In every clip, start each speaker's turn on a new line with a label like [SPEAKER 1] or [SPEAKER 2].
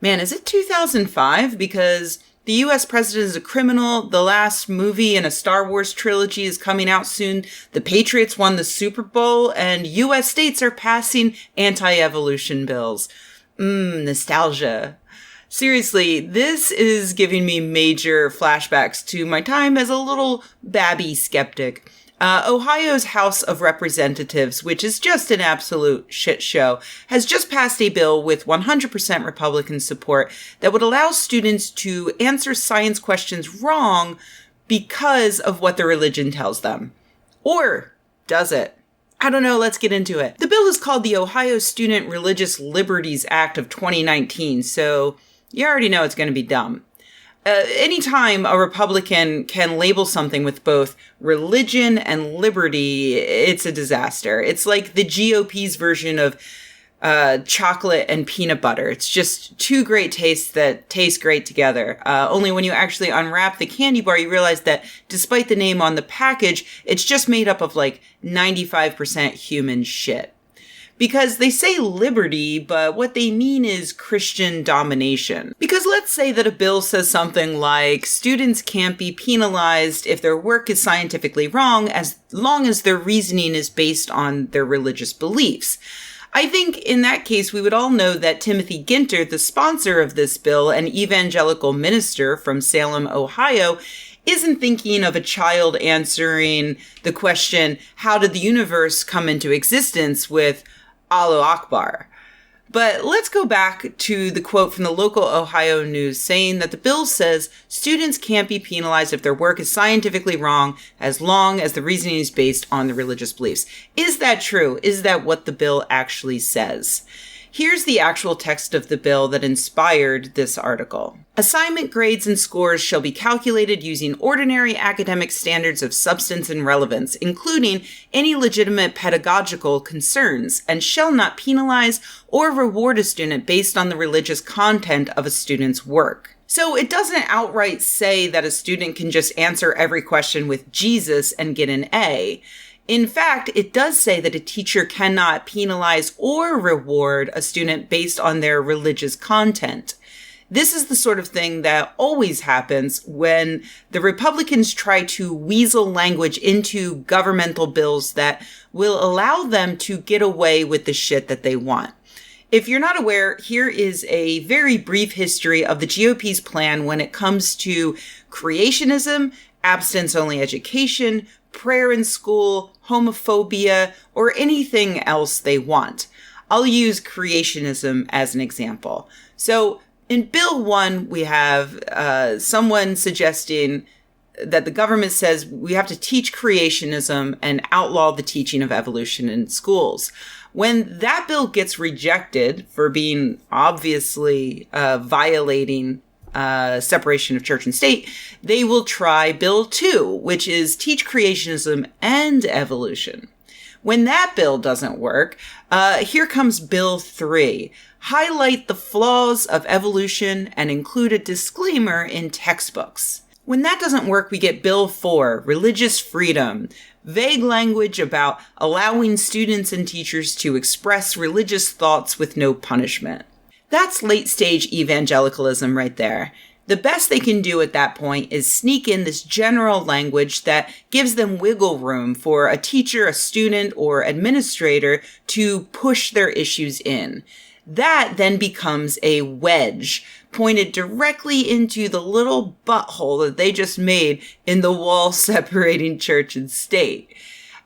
[SPEAKER 1] Man, is it 2005? Because the U.S. president is a criminal. The last movie in a Star Wars trilogy is coming out soon. The Patriots won the Super Bowl, and U.S. states are passing anti-evolution bills. Nostalgia. Seriously, this is giving me major flashbacks to my time as a little babby skeptic. Ohio's House of Representatives, which is just an absolute shit show, has just passed a bill with 100% Republican support that would allow students to answer science questions wrong because of what their religion tells them. Or does it? I don't know, let's get into it. The bill is called the Ohio Student Religious Liberties Act of 2019, so you already know it's going to be dumb. Anytime a Republican can label something with both religion and liberty, it's a disaster. It's like the GOP's version of chocolate and peanut butter. It's just two great tastes that taste great together. Only when you actually unwrap the candy bar, you realize that despite the name on the package, it's just made up of like 95% human shit. Because they say liberty, but what they mean is Christian domination. Because let's say that a bill says something like, students can't be penalized if their work is scientifically wrong as long as their reasoning is based on their religious beliefs. I think in that case, we would all know that Timothy Ginter, the sponsor of this bill, an evangelical minister from Salem, Ohio, isn't thinking of a child answering the question, how did the universe come into existence, with Allahu Akbar. But let's go back to the quote from the local Ohio news saying that the bill says students can't be penalized if their work is scientifically wrong as long as the reasoning is based on the religious beliefs. Is that true? Is that what the bill actually says? Here's the actual text of the bill that inspired this article. Assignment grades and scores shall be calculated using ordinary academic standards of substance and relevance, including any legitimate pedagogical concerns, and shall not penalize or reward a student based on the religious content of a student's work. So it doesn't outright say that a student can just answer every question with Jesus and get an A. In fact, it does say that a teacher cannot penalize or reward a student based on their religious content. This is the sort of thing that always happens when the Republicans try to weasel language into governmental bills that will allow them to get away with the shit that they want. If you're not aware, here is a very brief history of the GOP's plan when it comes to creationism, abstinence-only education, prayer in school, homophobia, or anything else they want. I'll use creationism as an example. So in Bill 1, we have someone suggesting that the government says we have to teach creationism and outlaw the teaching of evolution in schools. When that bill gets rejected for being obviously violating separation of church and state, they will try Bill 2, which is teach creationism and evolution. When that bill doesn't work, here comes Bill 3. Highlight the flaws of evolution and include a disclaimer in textbooks. When that doesn't work, we get Bill 4, religious freedom. Vague language about allowing students and teachers to express religious thoughts with no punishment. That's late-stage evangelicalism right there. The best they can do at that point is sneak in this general language that gives them wiggle room for a teacher, a student, or administrator to push their issues in. That then becomes a wedge pointed directly into the little butthole that they just made in the wall separating church and state.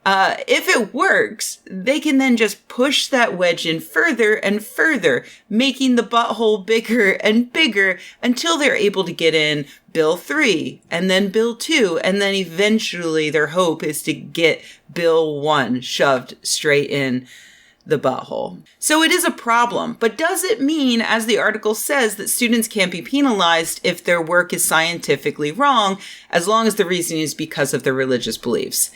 [SPEAKER 1] If it works, they can then just push that wedge in further and further, making the butthole bigger and bigger until they're able to get in Bill 3, and then Bill 2, and then eventually their hope is to get Bill 1 shoved straight in the butthole. So it is a problem, but does it mean, as the article says, that students can't be penalized if their work is scientifically wrong, as long as the reasoning is because of their religious beliefs?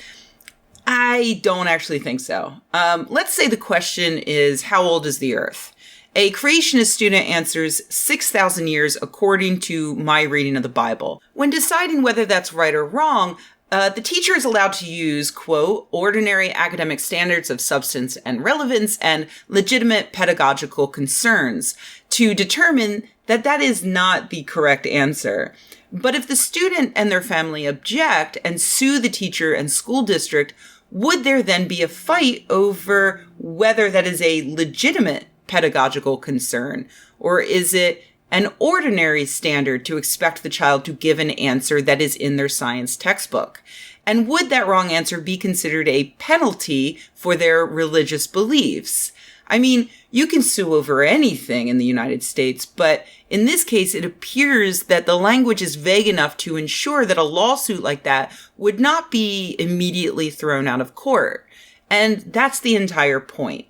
[SPEAKER 1] I don't actually think so. Let's say the question is, how old is the Earth? A creationist student answers 6,000 years according to my reading of the Bible. When deciding whether that's right or wrong, the teacher is allowed to use, quote, ordinary academic standards of substance and relevance and legitimate pedagogical concerns to determine that is not the correct answer. But if the student and their family object and sue the teacher and school district, would there then be a fight over whether that is a legitimate pedagogical concern, or is it an ordinary standard to expect the child to give an answer that is in their science textbook? And would that wrong answer be considered a penalty for their religious beliefs? I mean, you can sue over anything in the United States, but in this case, it appears that the language is vague enough to ensure that a lawsuit like that would not be immediately thrown out of court. And that's the entire point.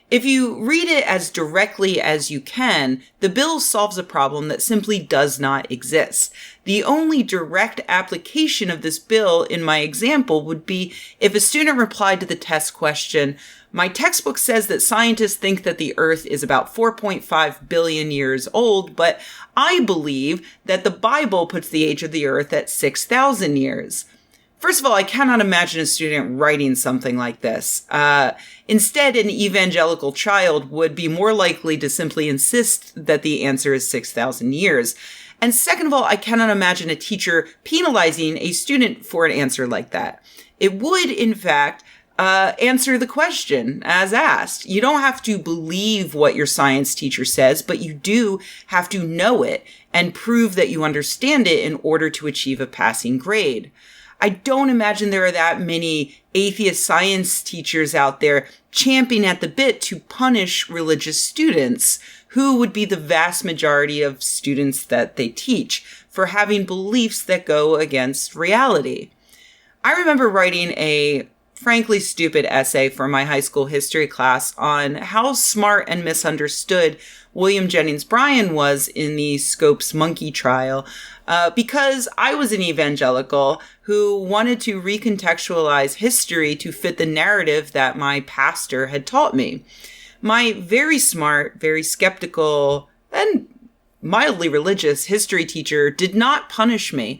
[SPEAKER 1] If you read it as directly as you can, the bill solves a problem that simply does not exist. The only direct application of this bill in my example would be if a student replied to the test question, "My textbook says that scientists think that the Earth is about 4.5 billion years old, but I believe that the Bible puts the age of the Earth at 6,000 years." First of all, I cannot imagine a student writing something like this. Instead, an evangelical child would be more likely to simply insist that the answer is 6,000 years. And second of all, I cannot imagine a teacher penalizing a student for an answer like that. It would, in fact, answer the question as asked. You don't have to believe what your science teacher says, but you do have to know it and prove that you understand it in order to achieve a passing grade. I don't imagine there are that many atheist science teachers out there champing at the bit to punish religious students, who would be the vast majority of students that they teach, for having beliefs that go against reality. I remember writing a frankly stupid essay for my high school history class on how smart and misunderstood William Jennings Bryan was in the Scopes monkey trial, because I was an evangelical who wanted to recontextualize history to fit the narrative that my pastor had taught me. My very smart, very skeptical, and mildly religious history teacher did not punish me.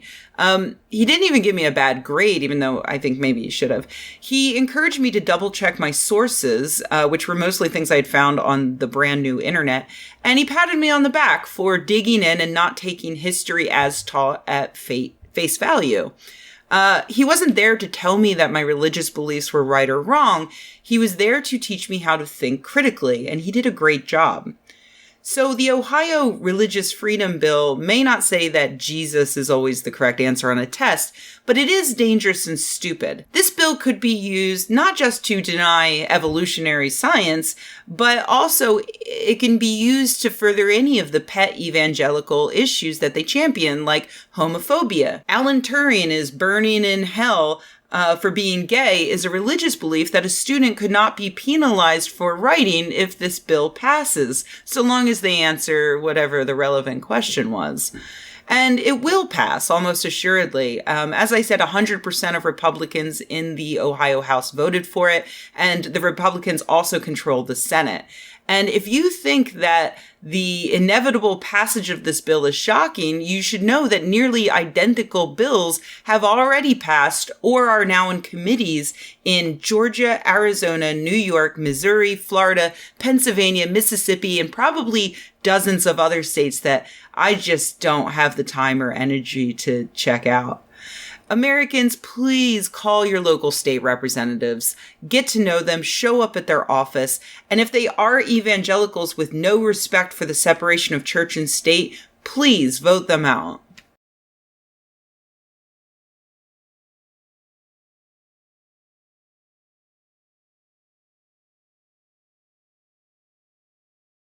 [SPEAKER 1] He didn't even give me a bad grade, even though I think maybe he should have. He encouraged me to double check my sources, which were mostly things I had found on the brand new internet. And he patted me on the back for digging in and not taking history as taught at face value. He wasn't there to tell me that my religious beliefs were right or wrong. He was there to teach me how to think critically, and he did a great job. So the Ohio Religious Freedom Bill may not say that Jesus is always the correct answer on a test, but it is dangerous and stupid. This bill could be used not just to deny evolutionary science, but also it can be used to further any of the pet evangelical issues that they champion, like homophobia. Alan Turing is burning in hell for being gay is a religious belief that a student could not be penalized for writing if this bill passes, so long as they answer whatever the relevant question was. And it will pass, almost assuredly. As I said, 100% of Republicans in the Ohio House voted for it, and the Republicans also control the Senate. And if you think that the inevitable passage of this bill is shocking, you should know that nearly identical bills have already passed or are now in committees in Georgia, Arizona, New York, Missouri, Florida, Pennsylvania, Mississippi, and probably dozens of other states that I just don't have the time or energy to check out. Americans, please call your local state representatives, get to know them, show up at their office, and if they are evangelicals with no respect for the separation of church and state, please vote them out.